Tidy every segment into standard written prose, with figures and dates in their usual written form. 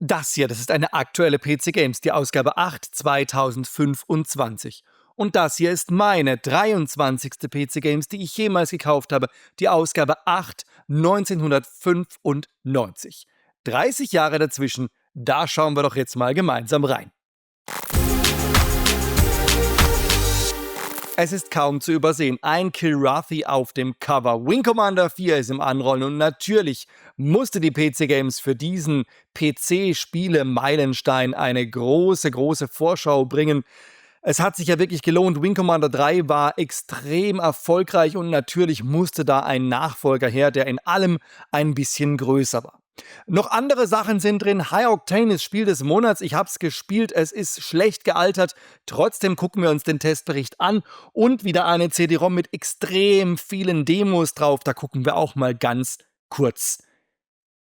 Das hier, das ist eine aktuelle PC Games, die Ausgabe 8 2025. Und das hier ist meine 23. PC Games, die ich jemals gekauft habe, die Ausgabe 8 1995. 30 Jahre dazwischen, da schauen wir doch jetzt mal gemeinsam rein. Es ist kaum zu übersehen, ein Kilrathi auf dem Cover. Wing Commander 4 ist im Anrollen und natürlich musste die PC Games für diesen PC-Spiele-Meilenstein eine große Vorschau bringen. Es hat sich ja wirklich gelohnt. Wing Commander 3 war extrem erfolgreich und natürlich musste da ein Nachfolger her, der in allem ein bisschen größer war. Noch andere Sachen sind drin. High Octane ist Spiel des Monats. Ich habe es gespielt. Es ist schlecht gealtert. Trotzdem gucken wir uns den Testbericht an. Und wieder eine CD-ROM mit extrem vielen Demos drauf. Da gucken wir auch mal ganz kurz.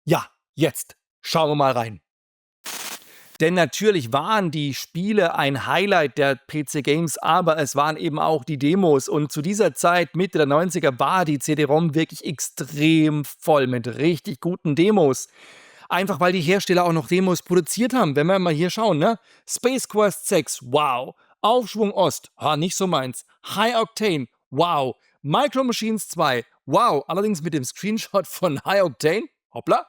Ja, jetzt schauen wir mal rein. Denn natürlich waren die Spiele ein Highlight der PC Games, aber es waren eben auch die Demos. Und zu dieser Zeit, Mitte der 90er, war die CD-ROM wirklich extrem voll mit richtig guten Demos. Einfach weil die Hersteller auch noch Demos produziert haben. Wenn wir mal hier schauen, ne? Space Quest 6, wow. Aufschwung Ost, nicht so meins. High Octane, wow. Micro Machines 2, wow. Allerdings mit dem Screenshot von High Octane, hoppla.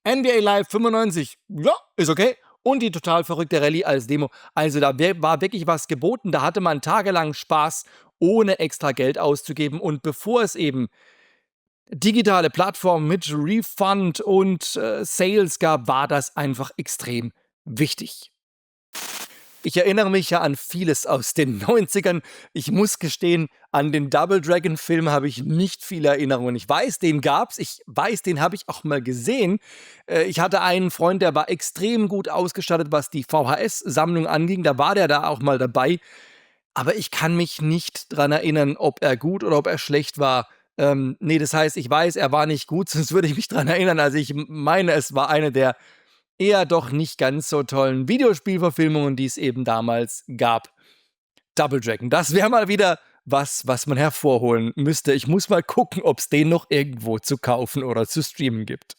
NBA Live 95, ja, ist okay. Und die total verrückte Rallye als Demo. Also da war wirklich was geboten. Da hatte man tagelang Spaß, ohne extra Geld auszugeben. Und bevor es eben digitale Plattformen mit Refund und Sales gab, war das einfach extrem wichtig. Ich erinnere mich ja an vieles aus den 90ern. Ich muss gestehen, an den Double Dragon Film habe ich nicht viele Erinnerungen. Ich weiß, den gab's. Ich weiß, den habe ich auch mal gesehen. Ich hatte einen Freund, der war extrem gut ausgestattet, was die VHS-Sammlung anging. Da war der da auch mal dabei. Aber ich kann mich nicht dran erinnern, ob er gut oder ob er schlecht war. Nee, das heißt, ich weiß, er war nicht gut, sonst würde ich mich dran erinnern. Also ich meine, es war eine der eher doch nicht ganz so tollen Videospielverfilmungen, die es eben damals gab. Double Dragon, das wäre mal wieder was man hervorholen müsste. Ich muss mal gucken, ob es den noch irgendwo zu kaufen oder zu streamen gibt.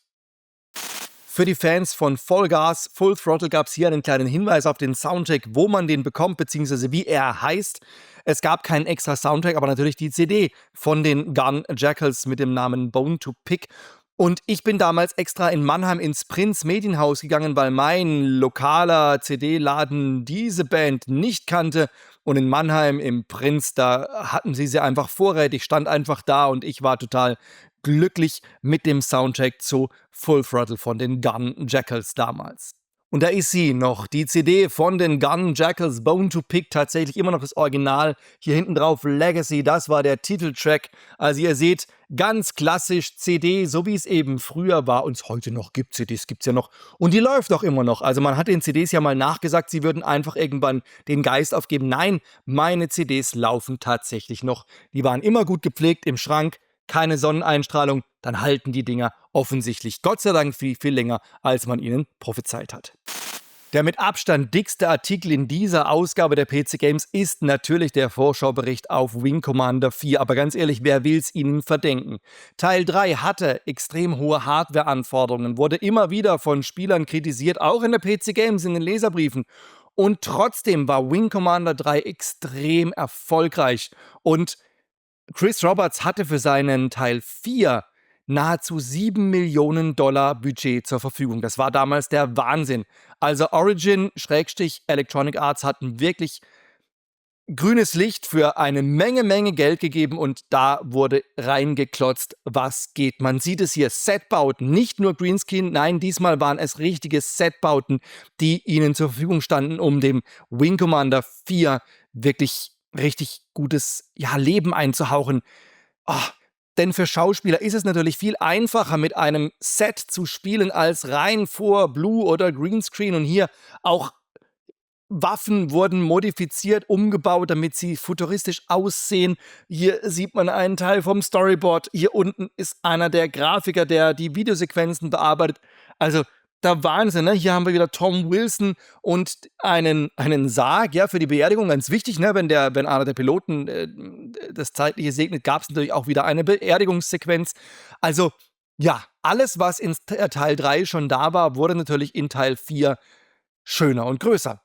Für die Fans von Fall Gas Full Throttle gab es hier einen kleinen Hinweis auf den Soundtrack, wo man den bekommt, beziehungsweise wie er heißt. Es gab keinen extra Soundtrack, aber natürlich die CD von den Gun Jackals mit dem Namen Bone to Pick. Und ich bin damals extra in Mannheim ins Prinz Medienhaus gegangen, weil mein lokaler CD-Laden diese Band nicht kannte. Und in Mannheim im Prinz, da hatten sie einfach vorrätig, stand einfach da und ich war total glücklich mit dem Soundtrack zu Full Throttle von den Gun Jackals damals. Und da ist sie noch, die CD von den Gun Jackals, Bone to Pick, tatsächlich immer noch das Original. Hier hinten drauf Legacy, das war der Titeltrack. Also ihr seht, ganz klassisch CD, so wie es eben früher war und es heute noch gibt. CDs gibt's ja noch und die läuft auch immer noch. Also man hat den CDs ja mal nachgesagt, sie würden einfach irgendwann den Geist aufgeben. Nein, meine CDs laufen tatsächlich noch. Die waren immer gut gepflegt im Schrank, keine Sonneneinstrahlung, dann halten die Dinger offensichtlich Gott sei Dank viel länger, als man ihnen prophezeit hat. Der mit Abstand dickste Artikel in dieser Ausgabe der PC Games ist natürlich der Vorschaubericht auf Wing Commander 4, aber ganz ehrlich, wer will's ihnen verdenken? Teil 3 hatte extrem hohe Hardware-Anforderungen, wurde immer wieder von Spielern kritisiert, auch in der PC Games, in den Leserbriefen. Und trotzdem war Wing Commander 3 extrem erfolgreich und Chris Roberts hatte für seinen Teil 4 nahezu $7 Millionen Budget zur Verfügung. Das war damals der Wahnsinn. Also Origin/Electronic Arts hatten wirklich grünes Licht für eine Menge Geld gegeben und da wurde reingeklotzt, was geht. Man sieht es hier, Setbauten, nicht nur Greenscreen, nein, diesmal waren es richtige Setbauten, die ihnen zur Verfügung standen, um dem Wing Commander 4 wirklich richtig gutes Leben einzuhauchen. Denn für Schauspieler ist es natürlich viel einfacher, mit einem Set zu spielen, als rein vor Blue- oder Greenscreen. Und hier auch Waffen wurden modifiziert, umgebaut, damit sie futuristisch aussehen. Hier sieht man einen Teil vom Storyboard. Hier unten ist einer der Grafiker, der die Videosequenzen bearbeitet. Also der Wahnsinn, ne? Hier haben wir wieder Tom Wilson und einen Sarg, ja, für die Beerdigung, ganz wichtig, ne? Wenn einer der Piloten das Zeitliche segnet, gab es natürlich auch wieder eine Beerdigungssequenz. Also Ja, alles, was in Teil 3 schon da war, wurde natürlich in Teil 4 schöner und größer.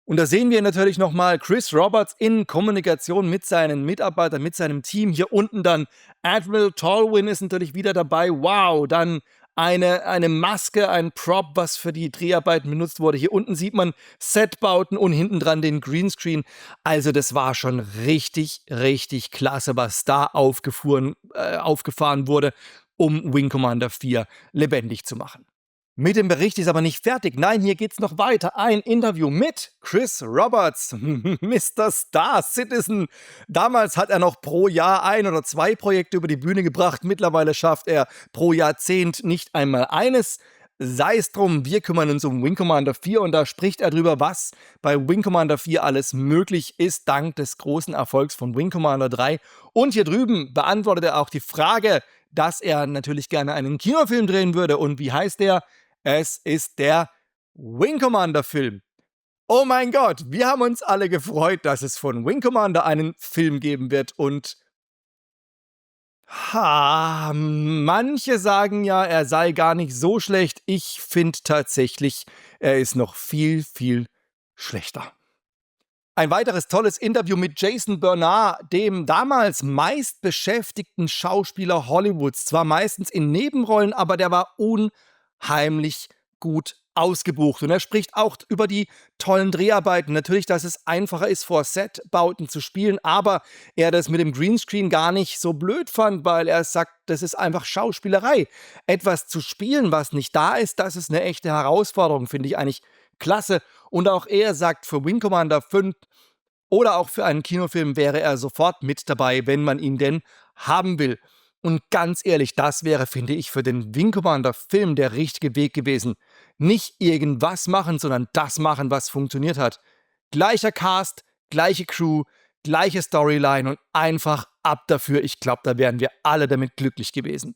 Und da sehen wir natürlich nochmal Chris Roberts in Kommunikation mit seinen Mitarbeitern, mit seinem Team. Hier unten dann Admiral Tolwyn ist natürlich wieder dabei. Wow, dann eine Maske, ein Prop, was für die Dreharbeiten benutzt wurde. Hier unten sieht man Setbauten und hinten dran den Greenscreen. Also das war schon richtig, richtig klasse, was da aufgefahren wurde, um Wing Commander 4 lebendig zu machen. Mit dem Bericht ist aber nicht fertig. Nein, hier geht's noch weiter. Ein Interview mit Chris Roberts, Mr. Star Citizen. Damals hat er noch pro Jahr 1 oder 2 Projekte über die Bühne gebracht. Mittlerweile schafft er pro Jahrzehnt nicht einmal eines. Sei es drum, wir kümmern uns um Wing Commander 4 und da spricht er drüber, was bei Wing Commander 4 alles möglich ist, dank des großen Erfolgs von Wing Commander 3. Und hier drüben beantwortet er auch die Frage, dass er natürlich gerne einen Kinofilm drehen würde. Und wie heißt der? Es ist der Wing Commander Film. Oh mein Gott, wir haben uns alle gefreut, dass es von Wing Commander einen Film geben wird und manche sagen ja, er sei gar nicht so schlecht. Ich finde tatsächlich, er ist noch viel, viel schlechter. Ein weiteres tolles Interview mit Jason Bernard, dem damals meistbeschäftigten Schauspieler Hollywoods. Zwar meistens in Nebenrollen, aber der war unheimlich gut ausgebucht. Und er spricht auch über die tollen Dreharbeiten. Natürlich, dass es einfacher ist, vor Setbauten zu spielen, aber er das mit dem Greenscreen gar nicht so blöd fand, weil er sagt, das ist einfach Schauspielerei. Etwas zu spielen, was nicht da ist, das ist eine echte Herausforderung, finde ich eigentlich klasse. Und auch er sagt, für Wing Commander 5 oder auch für einen Kinofilm wäre er sofort mit dabei, wenn man ihn denn haben will. Und ganz ehrlich, das wäre, finde ich, für den Wing Commander Film der richtige Weg gewesen. Nicht irgendwas machen, sondern das machen, was funktioniert hat. Gleicher Cast, gleiche Crew, gleiche Storyline und einfach ab dafür. Ich glaube, da wären wir alle damit glücklich gewesen.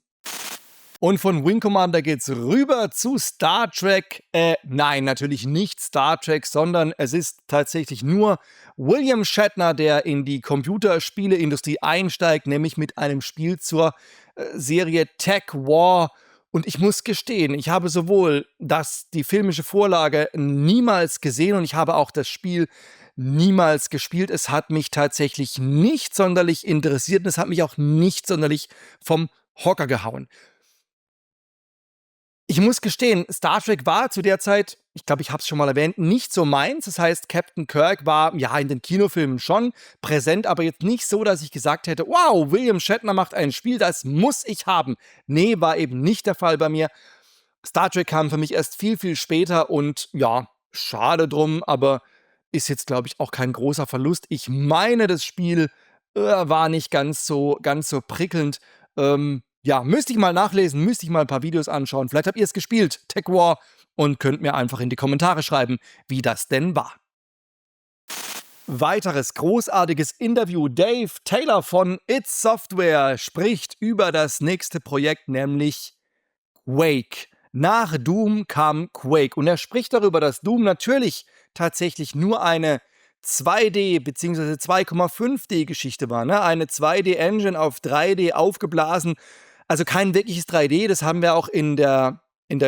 Und von Wing Commander geht's rüber zu Star Trek. Nein, natürlich nicht Star Trek, sondern es ist tatsächlich nur William Shatner, der in die Computerspieleindustrie einsteigt, nämlich mit einem Spiel zur Serie Tech War. Und ich muss gestehen, ich habe sowohl die filmische Vorlage niemals gesehen und ich habe auch das Spiel niemals gespielt. Es hat mich tatsächlich nicht sonderlich interessiert und es hat mich auch nicht sonderlich vom Hocker gehauen. Ich muss gestehen, Star Trek war zu der Zeit, ich glaube, ich habe es schon mal erwähnt, nicht so meins. Das heißt, Captain Kirk war ja in den Kinofilmen schon präsent, aber jetzt nicht so, dass ich gesagt hätte, wow, William Shatner macht ein Spiel, das muss ich haben. Nee, war eben nicht der Fall bei mir. Star Trek kam für mich erst viel, viel später und ja, schade drum, aber ist jetzt, glaube ich, auch kein großer Verlust. Ich meine, das Spiel war nicht ganz so prickelnd. Ja, müsste ich mal nachlesen, müsste ich mal ein paar Videos anschauen. Vielleicht habt ihr es gespielt, Tech War, und könnt mir einfach in die Kommentare schreiben, wie das denn war. Weiteres großartiges Interview. Dave Taylor von id Software spricht über das nächste Projekt, nämlich Quake. Nach Doom kam Quake und er spricht darüber, dass Doom natürlich tatsächlich nur eine 2D bzw. 2,5D-Geschichte war. Ne? Eine 2D-Engine auf 3D aufgeblasen. Also kein wirkliches 3D, das haben wir auch in der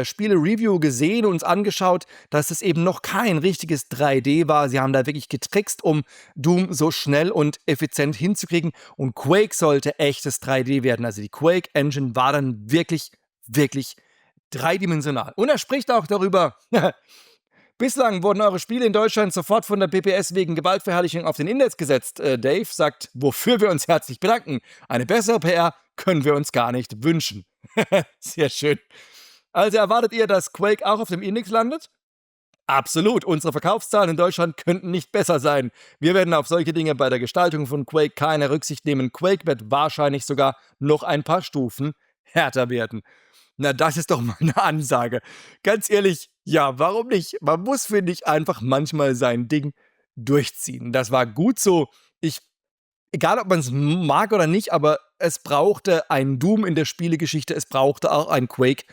Spiele-Review gesehen und uns angeschaut, dass es eben noch kein richtiges 3D war. Sie haben da wirklich getrickst, um Doom so schnell und effizient hinzukriegen. Und Quake sollte echtes 3D werden. Also die Quake-Engine war dann wirklich, wirklich dreidimensional. Und er spricht auch darüber, bislang wurden eure Spiele in Deutschland sofort von der PPS wegen Gewaltverherrlichung auf den Index gesetzt. Dave sagt, wofür wir uns herzlich bedanken. Eine bessere PR können wir uns gar nicht wünschen. Sehr schön. Also erwartet ihr, dass Quake auch auf dem Index landet? Absolut. Unsere Verkaufszahlen in Deutschland könnten nicht besser sein. Wir werden auf solche Dinge bei der Gestaltung von Quake keine Rücksicht nehmen. Quake wird wahrscheinlich sogar noch ein paar Stufen härter werden. Na, das ist doch mal eine Ansage. Ganz ehrlich, ja, warum nicht? Man muss, finde ich, einfach manchmal sein Ding durchziehen. Das war gut so. Egal, ob man es mag oder nicht, aber es brauchte ein Doom in der Spielegeschichte, es brauchte auch ein Quake.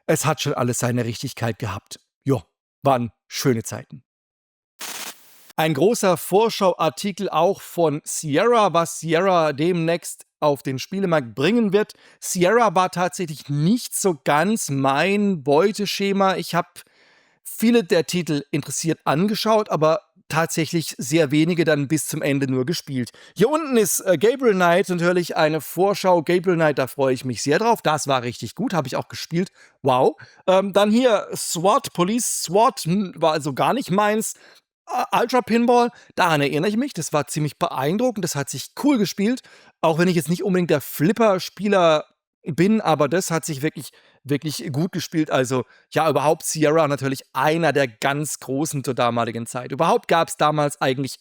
Es hat schon alles seine Richtigkeit gehabt. Jo, waren schöne Zeiten. Ein großer Vorschauartikel auch von Sierra, was Sierra demnächst auf den Spielemarkt bringen wird. Sierra war tatsächlich nicht so ganz mein Beuteschema. Ich habe viele der Titel interessiert angeschaut, aber tatsächlich sehr wenige dann bis zum Ende nur gespielt. Hier unten ist Gabriel Knight, natürlich eine Vorschau. Gabriel Knight, da freue ich mich sehr drauf. Das war richtig gut, habe ich auch gespielt. Wow. Dann hier SWAT, Police SWAT, war also gar nicht meins. Ultra Pinball, daran erinnere ich mich, das war ziemlich beeindruckend, das hat sich cool gespielt, auch wenn ich jetzt nicht unbedingt der Flipper-Spieler bin, aber das hat sich wirklich, wirklich gut gespielt. Also ja, überhaupt Sierra natürlich einer der ganz Großen zur damaligen Zeit. Überhaupt gab es damals eigentlich,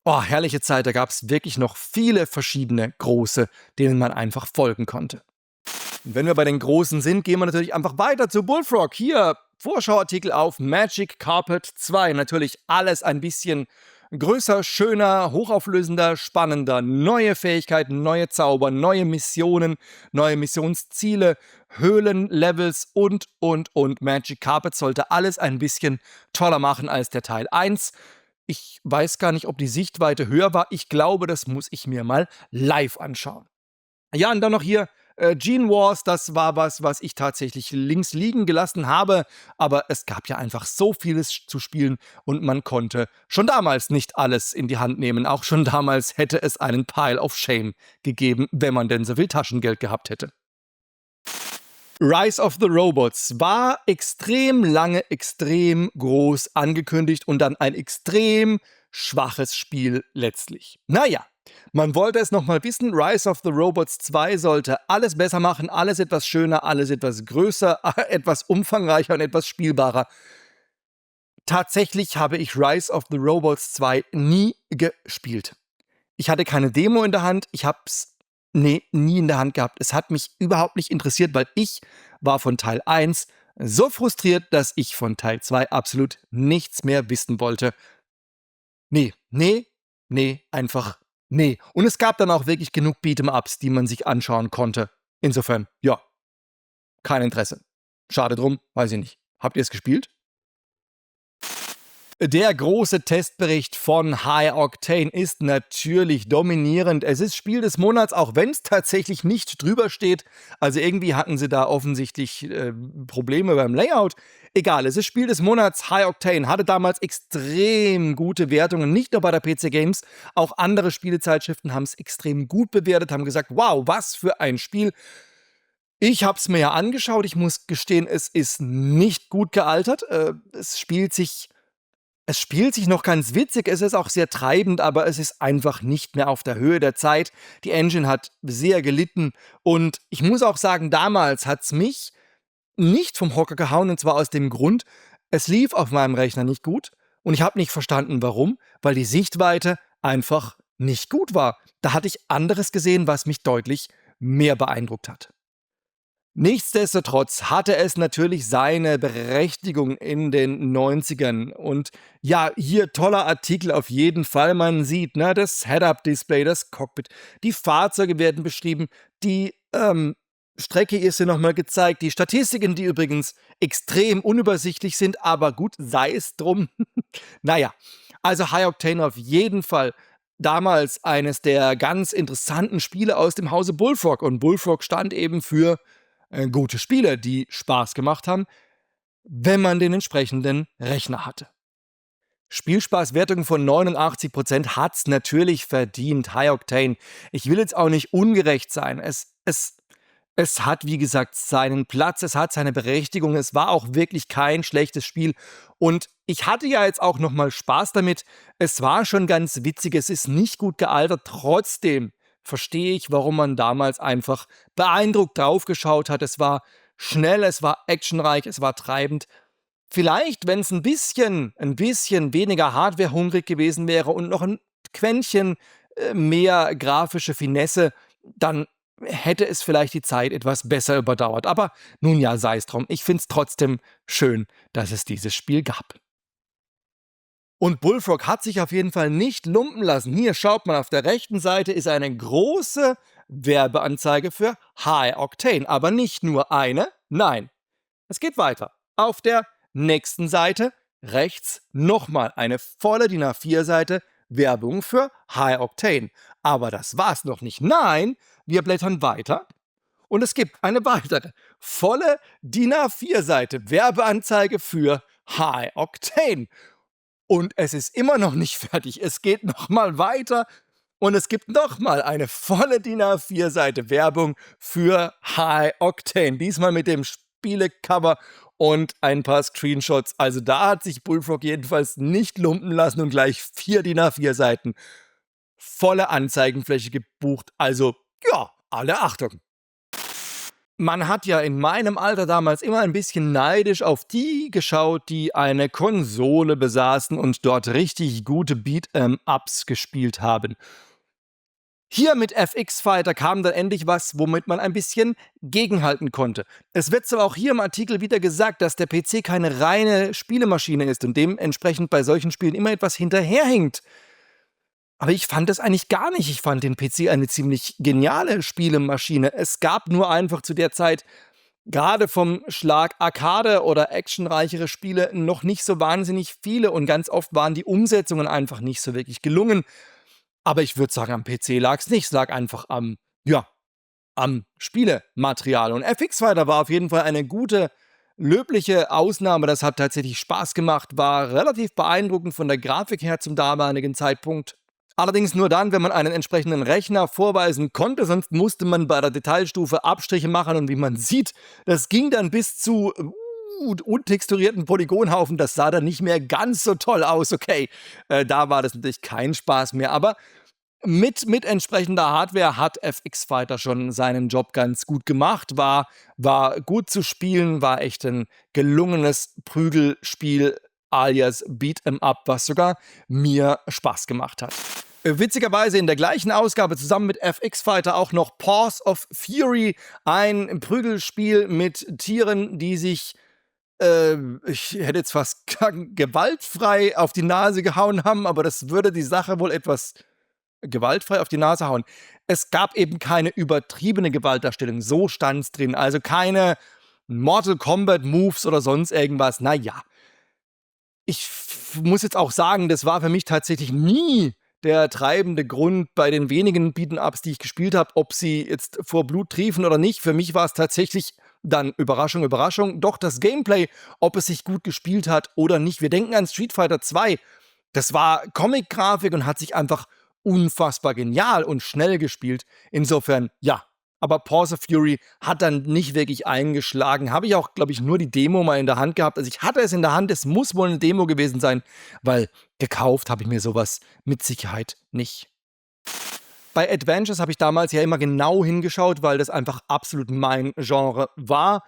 oh, herrliche Zeit, da gab es wirklich noch viele verschiedene Große, denen man einfach folgen konnte. Und wenn wir bei den Großen sind, gehen wir natürlich einfach weiter zu Bullfrog. Hier, Vorschauartikel auf Magic Carpet 2. Natürlich alles ein bisschen größer, schöner, hochauflösender, spannender. Neue Fähigkeiten, neue Zauber, neue Missionen, neue Missionsziele, Höhlenlevels und. Magic Carpet sollte alles ein bisschen toller machen als der Teil 1. Ich weiß gar nicht, ob die Sichtweite höher war. Ich glaube, das muss ich mir mal live anschauen. Ja, und dann noch hier Gene Wars, das war was ich tatsächlich links liegen gelassen habe, aber es gab ja einfach so vieles zu spielen und man konnte schon damals nicht alles in die Hand nehmen. Auch schon damals hätte es einen Pile of Shame gegeben, wenn man denn so viel Taschengeld gehabt hätte. Rise of the Robots war extrem lange, extrem groß angekündigt und dann ein extrem schwaches Spiel letztlich. Naja, man wollte es nochmal wissen, Rise of the Robots 2 sollte alles besser machen, alles etwas schöner, alles etwas größer, etwas umfangreicher und etwas spielbarer. Tatsächlich habe ich Rise of the Robots 2 nie gespielt. Ich hatte keine Demo in der Hand, ich habe es nie in der Hand gehabt. Es hat mich überhaupt nicht interessiert, weil ich war von Teil 1 so frustriert, dass ich von Teil 2 absolut nichts mehr wissen wollte. Nee, einfach nee. Und es gab dann auch wirklich genug Beat'em-Ups, die man sich anschauen konnte. Insofern, ja, kein Interesse. Schade drum, weiß ich nicht. Habt ihr es gespielt? Der große Testbericht von High Octane ist natürlich dominierend. Es ist Spiel des Monats, auch wenn es tatsächlich nicht drüber steht. Also irgendwie hatten sie da offensichtlich Probleme beim Layout. Egal, es ist Spiel des Monats. High Octane hatte damals extrem gute Wertungen, nicht nur bei der PC Games. Auch andere Spielezeitschriften haben es extrem gut bewertet, haben gesagt, wow, was für ein Spiel. Ich habe es mir ja angeschaut. Ich muss gestehen, es ist nicht gut gealtert. Es spielt sich noch ganz witzig, es ist auch sehr treibend, aber es ist einfach nicht mehr auf der Höhe der Zeit. Die Engine hat sehr gelitten und ich muss auch sagen, damals hat es mich nicht vom Hocker gehauen, und zwar aus dem Grund, es lief auf meinem Rechner nicht gut und ich habe nicht verstanden, warum, weil die Sichtweite einfach nicht gut war. Da hatte ich anderes gesehen, was mich deutlich mehr beeindruckt hat. Nichtsdestotrotz hatte es natürlich seine Berechtigung in den 90ern. Und ja, hier toller Artikel auf jeden Fall. Man sieht, ne, das Head-Up-Display, das Cockpit, die Fahrzeuge werden beschrieben, die Strecke ist hier nochmal gezeigt, die Statistiken, die übrigens extrem unübersichtlich sind, aber gut, sei es drum. Naja, also High Octane auf jeden Fall damals eines der ganz interessanten Spiele aus dem Hause Bullfrog. Und Bullfrog stand eben für gute Spiele, die Spaß gemacht haben, wenn man den entsprechenden Rechner hatte. Spielspaßwertung von 89% hat's natürlich verdient, High Octane. Ich will jetzt auch nicht ungerecht sein. Es hat, wie gesagt, seinen Platz, es hat seine Berechtigung, es war auch wirklich kein schlechtes Spiel. Und ich hatte ja jetzt auch nochmal Spaß damit. Es war schon ganz witzig, es ist nicht gut gealtert, trotzdem verstehe ich, warum man damals einfach beeindruckt draufgeschaut hat. Es war schnell, es war actionreich, es war treibend. Vielleicht, wenn es ein bisschen weniger hardwarehungrig gewesen wäre und noch ein Quäntchen mehr grafische Finesse, dann hätte es vielleicht die Zeit etwas besser überdauert. Aber nun ja, sei es drum. Ich finde es trotzdem schön, dass es dieses Spiel gab. Und Bullfrog hat sich auf jeden Fall nicht lumpen lassen. Hier schaut man, auf der rechten Seite ist eine große Werbeanzeige für High Octane. Aber nicht nur eine, nein, es geht weiter. Auf der nächsten Seite rechts nochmal eine volle DIN A4-Seite Werbung für High Octane. Aber das war's noch nicht. Nein, wir blättern weiter. Und es gibt eine weitere volle DIN A4-Seite Werbeanzeige für High Octane. Und es ist immer noch nicht fertig. Es geht nochmal weiter und es gibt nochmal eine volle DIN A4-Seite Werbung für High Octane. Diesmal mit dem Spielecover und ein paar Screenshots. Also da hat sich Bullfrog jedenfalls nicht lumpen lassen und gleich 4 DIN A4-Seiten volle Anzeigenfläche gebucht. Also ja, alle Achtung. Man hat ja in meinem Alter damals immer ein bisschen neidisch auf die geschaut, die eine Konsole besaßen und dort richtig gute Beat-em-Ups gespielt haben. Hier mit FX Fighter kam dann endlich was, womit man ein bisschen gegenhalten konnte. Es wird zwar auch hier im Artikel wieder gesagt, dass der PC keine reine Spielemaschine ist und dementsprechend bei solchen Spielen immer etwas hinterherhinkt. Aber ich fand das eigentlich gar nicht. Ich fand den PC eine ziemlich geniale Spielemaschine. Es gab nur einfach zu der Zeit gerade vom Schlag Arcade oder actionreichere Spiele noch nicht so wahnsinnig viele und ganz oft waren die Umsetzungen einfach nicht so wirklich gelungen. Aber ich würde sagen, am PC lag es nicht. Es lag einfach am Spielematerial. Und FX Fighter war auf jeden Fall eine gute, löbliche Ausnahme. Das hat tatsächlich Spaß gemacht, war relativ beeindruckend von der Grafik her zum damaligen Zeitpunkt. Allerdings nur dann, wenn man einen entsprechenden Rechner vorweisen konnte, sonst musste man bei der Detailstufe Abstriche machen und wie man sieht, das ging dann bis zu untexturierten Polygonhaufen, das sah dann nicht mehr ganz so toll aus, okay, da war das natürlich kein Spaß mehr, aber mit entsprechender Hardware hat FX Fighter schon seinen Job ganz gut gemacht, war gut zu spielen, war echt ein gelungenes Prügelspiel alias Beat'em Up, was sogar mir Spaß gemacht hat. Witzigerweise in der gleichen Ausgabe zusammen mit FX Fighter auch noch Paws of Fury, ein Prügelspiel mit Tieren, die sich, ich hätte jetzt fast gewaltfrei auf die Nase gehauen haben, aber das würde die Sache wohl etwas gewaltfrei auf die Nase hauen. Es gab eben keine übertriebene Gewaltdarstellung, so stand es drin, also keine Mortal Kombat Moves oder sonst irgendwas, naja. Ich muss jetzt auch sagen, das war für mich tatsächlich nie der treibende Grund bei den wenigen Beat'em-Ups, die ich gespielt habe, ob sie jetzt vor Blut triefen oder nicht. Für mich war es tatsächlich dann Überraschung, Überraschung, doch das Gameplay, ob es sich gut gespielt hat oder nicht. Wir denken an Street Fighter 2. Das war Comic-Grafik und hat sich einfach unfassbar genial und schnell gespielt. Insofern, ja. Aber Paws of Fury hat dann nicht wirklich eingeschlagen. Habe ich auch, glaube ich, nur die Demo mal in der Hand gehabt. Also ich hatte es in der Hand, es muss wohl eine Demo gewesen sein, weil gekauft habe ich mir sowas mit Sicherheit nicht. Bei Adventures habe ich damals ja immer genau hingeschaut, weil das einfach absolut mein Genre war.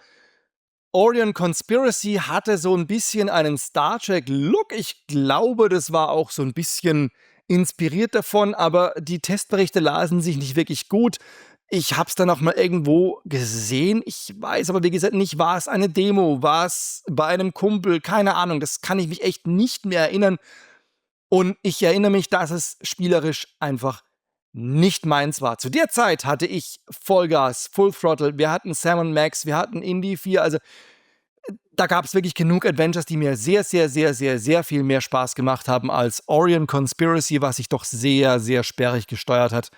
Orion Conspiracy hatte so ein bisschen einen Star Trek-Look. Ich glaube, das war auch so ein bisschen inspiriert davon, aber die Testberichte lasen sich nicht wirklich gut. Ich habe es dann auch mal irgendwo gesehen. Ich weiß aber, wie gesagt, nicht, war es eine Demo, war es bei einem Kumpel, keine Ahnung, das kann ich mich echt nicht mehr erinnern. Und ich erinnere mich, dass es spielerisch einfach nicht meins war. Zu der Zeit hatte ich Vollgas, Full Throttle, wir hatten Sam & Max, wir hatten Indy 4, also da gab es wirklich genug Adventures, die mir sehr, sehr, sehr, sehr, sehr viel mehr Spaß gemacht haben als Orion Conspiracy, was sich doch sehr, sehr sperrig gesteuert hat.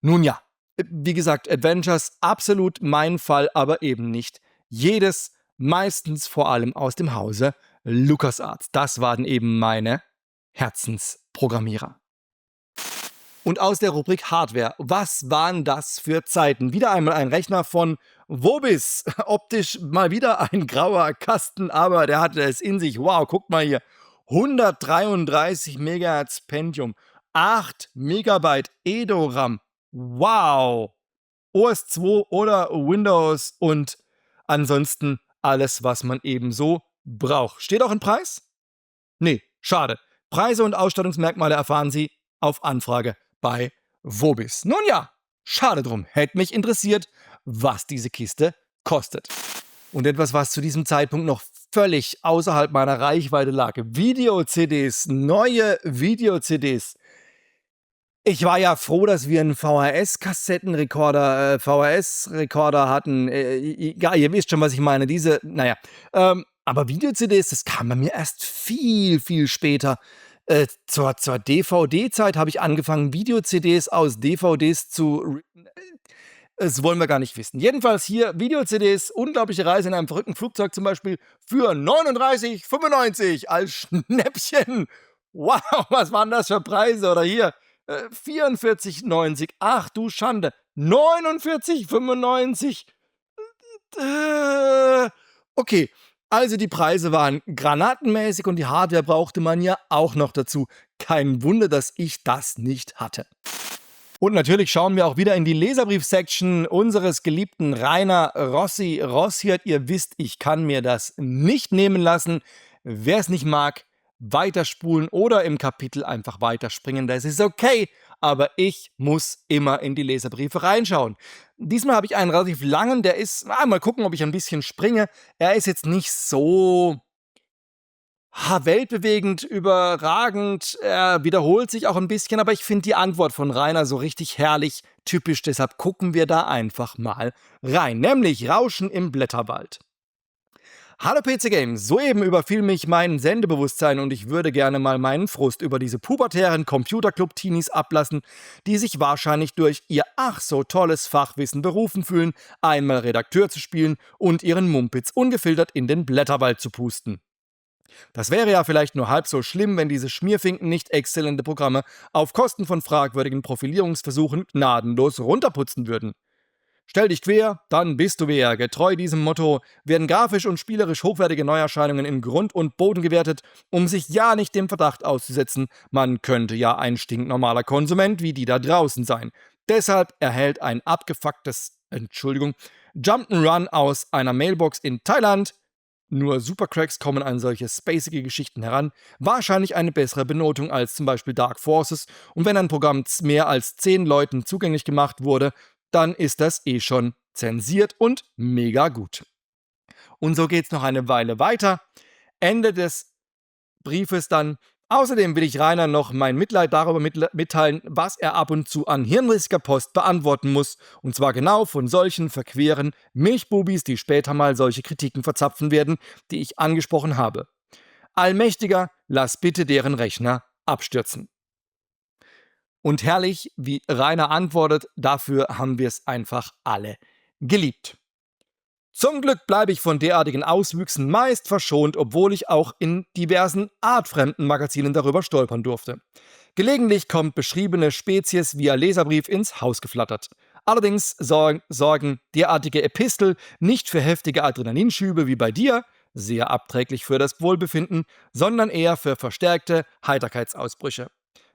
Nun ja, wie gesagt, Adventures absolut mein Fall, aber eben nicht jedes, meistens vor allem aus dem Hause LucasArts. Das waren eben meine Herzensprogrammierer. Und aus der Rubrik Hardware, was waren das für Zeiten? Wieder einmal ein Rechner von Vobis. Optisch mal wieder ein grauer Kasten, aber der hatte es in sich. Wow, guckt mal hier. 133 MHz Pentium, 8 MB Edo-RAM. Wow! OS 2 oder Windows und ansonsten alles, was man ebenso braucht. Steht auch ein Preis? Nee, schade. Preise und Ausstattungsmerkmale erfahren Sie auf Anfrage bei Vobis. Nun ja, schade drum. Hätte mich interessiert, was diese Kiste kostet. Und etwas, was zu diesem Zeitpunkt noch völlig außerhalb meiner Reichweite lag. Video-CDs, neue Video-CDs. Ich war ja froh, dass wir einen VHS-Kassettenrekorder, VHS-Rekorder hatten. Ja, ihr wisst schon, was ich meine. Aber Video-CDs, das kam bei mir erst viel, viel später. Zur DVD-Zeit habe ich angefangen, Video-CDs aus DVDs zu das wollen wir gar nicht wissen. Jedenfalls hier Video-CDs, unglaubliche Reise in einem verrückten Flugzeug zum Beispiel für 39,95 als Schnäppchen. Wow, was waren das für Preise? Oder hier 44,90. Ach du Schande. 49,95. Okay, also die Preise waren granatenmäßig und die Hardware brauchte man ja auch noch dazu. Kein Wunder, dass ich das nicht hatte. Und natürlich schauen wir auch wieder in die Leserbrief-Section unseres geliebten Rainer Rossiert. Ihr wisst, ich kann mir das nicht nehmen lassen. Wer es nicht mag, weiterspulen oder im Kapitel einfach weiterspringen. Das ist okay, aber ich muss immer in die Leserbriefe reinschauen. Diesmal habe ich einen relativ langen, der ist, mal gucken, ob ich ein bisschen springe. Er ist jetzt nicht so weltbewegend, überragend, er wiederholt sich auch ein bisschen, aber ich finde die Antwort von Rainer so richtig herrlich, typisch, deshalb gucken wir da einfach mal rein, nämlich Rauschen im Blätterwald. Hallo PC Games, soeben überfiel mich mein Sendebewusstsein und ich würde gerne mal meinen Frust über diese pubertären Computerclub-Teenies ablassen, die sich wahrscheinlich durch ihr ach so tolles Fachwissen berufen fühlen, einmal Redakteur zu spielen und ihren Mumpitz ungefiltert in den Blätterwald zu pusten. Das wäre ja vielleicht nur halb so schlimm, wenn diese Schmierfinken nicht exzellente Programme auf Kosten von fragwürdigen Profilierungsversuchen gnadenlos runterputzen würden. Stell dich quer, dann bist du wer. Getreu diesem Motto werden grafisch und spielerisch hochwertige Neuerscheinungen in Grund und Boden gewertet, um sich ja nicht dem Verdacht auszusetzen, man könnte ja ein stinknormaler Konsument wie die da draußen sein. Deshalb erhält ein abgefucktes, Jump'n'Run aus einer Mailbox in Thailand, nur Supercracks kommen an solche spacige Geschichten heran, wahrscheinlich eine bessere Benotung als zum Beispiel Dark Forces, und wenn ein Programm mehr als 10 Leuten zugänglich gemacht wurde, dann ist das eh schon zensiert und mega gut. Und so geht's noch eine Weile weiter. Ende des Briefes dann. Außerdem will ich Rainer noch mein Mitleid darüber mitteilen, was er ab und zu an hirnrissiger Post beantworten muss. Und zwar genau von solchen verqueren Milchbubis, die später mal solche Kritiken verzapfen werden, die ich angesprochen habe. Allmächtiger, lass bitte deren Rechner abstürzen. Und herrlich, wie Rainer antwortet, dafür haben wir es einfach alle geliebt. Zum Glück bleibe ich von derartigen Auswüchsen meist verschont, obwohl ich auch in diversen artfremden Magazinen darüber stolpern durfte. Gelegentlich kommt beschriebene Spezies via Leserbrief ins Haus geflattert. Allerdings sorgen derartige Epistel nicht für heftige Adrenalinschübe wie bei dir, sehr abträglich für das Wohlbefinden, sondern eher für verstärkte Heiterkeitsausbrüche.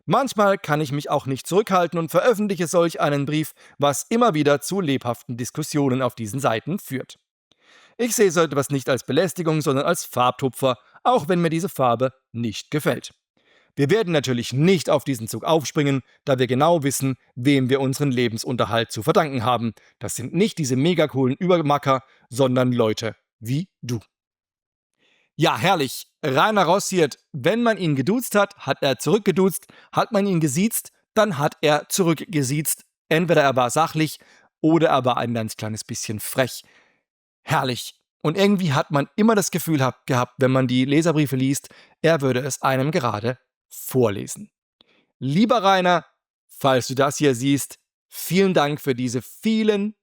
Manchmal kann ich mich auch nicht zurückhalten und veröffentliche solch einen Brief, was immer wieder zu lebhaften Diskussionen auf diesen Seiten führt. Ich sehe so etwas nicht als Belästigung, sondern als Farbtupfer, auch wenn mir diese Farbe nicht gefällt. Wir werden natürlich nicht auf diesen Zug aufspringen, da wir genau wissen, wem wir unseren Lebensunterhalt zu verdanken haben. Das sind nicht diese mega coolen Übermacker, sondern Leute wie du. Ja, herrlich. Rainer Rossiert, wenn man ihn geduzt hat, hat er zurückgeduzt. Hat man ihn gesiezt, dann hat er zurückgesiezt. Entweder er war sachlich oder er war ein ganz kleines bisschen frech. Herrlich. Und irgendwie hat man immer das Gefühl gehabt, wenn man die Leserbriefe liest, er würde es einem gerade vorlesen. Lieber Rainer, falls du das hier siehst, vielen Dank für diese vielen,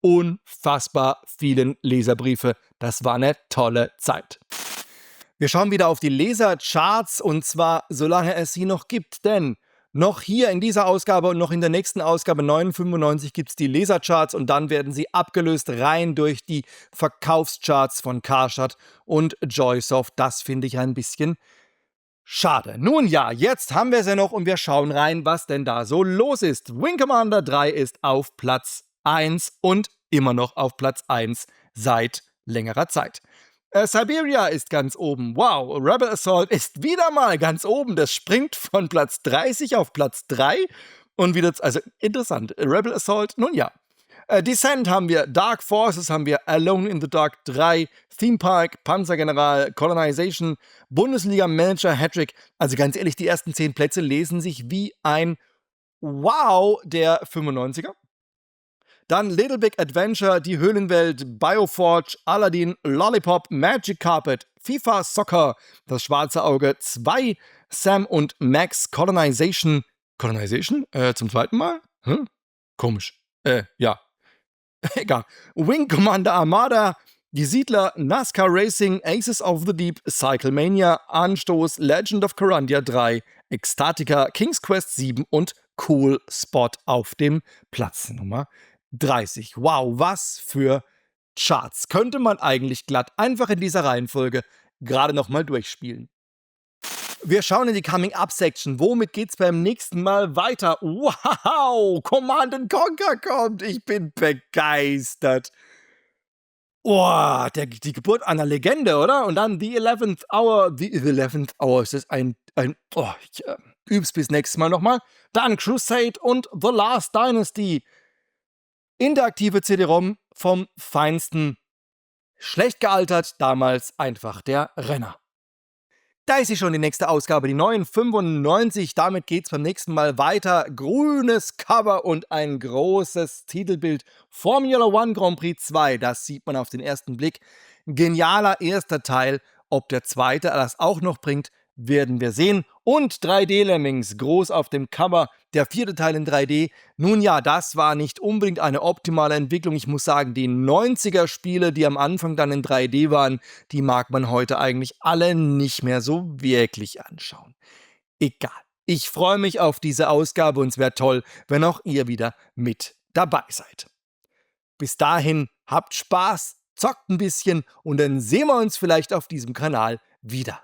unfassbar vielen Leserbriefe. Das war eine tolle Zeit. Wir schauen wieder auf die Lesercharts und zwar solange es sie noch gibt, denn noch hier in dieser Ausgabe und noch in der nächsten Ausgabe 995 gibt es die Lesercharts und dann werden sie abgelöst rein durch die Verkaufscharts von Karstadt und Joysoft. Das finde ich ein bisschen schade. Nun ja, jetzt haben wir sie noch und wir schauen rein, was denn da so los ist. Wing Commander 3 ist auf Platz 1 und immer noch auf Platz 1 seit längerer Zeit. Siberia ist ganz oben. Wow, Rebel Assault ist wieder mal ganz oben. Das springt von Platz 30 auf Platz 3 und wieder, also interessant. Rebel Assault, nun ja. Descent haben wir, Dark Forces haben wir, Alone in the Dark 3, Theme Park, Panzergeneral, Colonization, Bundesliga Manager Hattrick. Also ganz ehrlich, die ersten 10 Plätze lesen sich wie ein Wow der 95er. Dann Little Big Adventure, die Höhlenwelt, Bioforge, Aladdin, Lollipop, Magic Carpet, FIFA Soccer, das schwarze Auge 2, Sam und Max Colonization. Colonization? Zum zweiten Mal? Komisch. Ja. Egal. Wing Commander Armada, die Siedler, NASCAR Racing, Aces of the Deep, Cyclemania, Anstoß, Legend of Carandia 3, Ecstatica, King's Quest 7 und Cool Spot auf dem Platz Nummer 30. Wow, was für Charts. Könnte man eigentlich glatt einfach in dieser Reihenfolge gerade nochmal durchspielen. Wir schauen in die Coming-Up-Section. Womit geht's beim nächsten Mal weiter? Wow, Command & Conquer kommt. Ich bin begeistert. Oh, die Geburt einer Legende, oder? Und dann The 11th Hour. The 11th Hour, ist das ich üb's bis nächstes Mal nochmal. Dann Crusade und The Last Dynasty. Interaktive CD-ROM vom Feinsten. Schlecht gealtert, damals einfach der Renner. Da ist sie schon, die nächste Ausgabe, die 995. Damit geht's beim nächsten Mal weiter. Grünes Cover und ein großes Titelbild. Formula One Grand Prix 2, das sieht man auf den ersten Blick. Genialer erster Teil. Ob der zweite das auch noch bringt, werden wir sehen. Und 3D-Lemmings, groß auf dem Cover, der vierte Teil in 3D. Nun ja, das war nicht unbedingt eine optimale Entwicklung. Ich muss sagen, die 90er-Spiele, die am Anfang dann in 3D waren, die mag man heute eigentlich alle nicht mehr so wirklich anschauen. Egal. Ich freue mich auf diese Ausgabe und es wäre toll, wenn auch ihr wieder mit dabei seid. Bis dahin, habt Spaß, zockt ein bisschen und dann sehen wir uns vielleicht auf diesem Kanal wieder.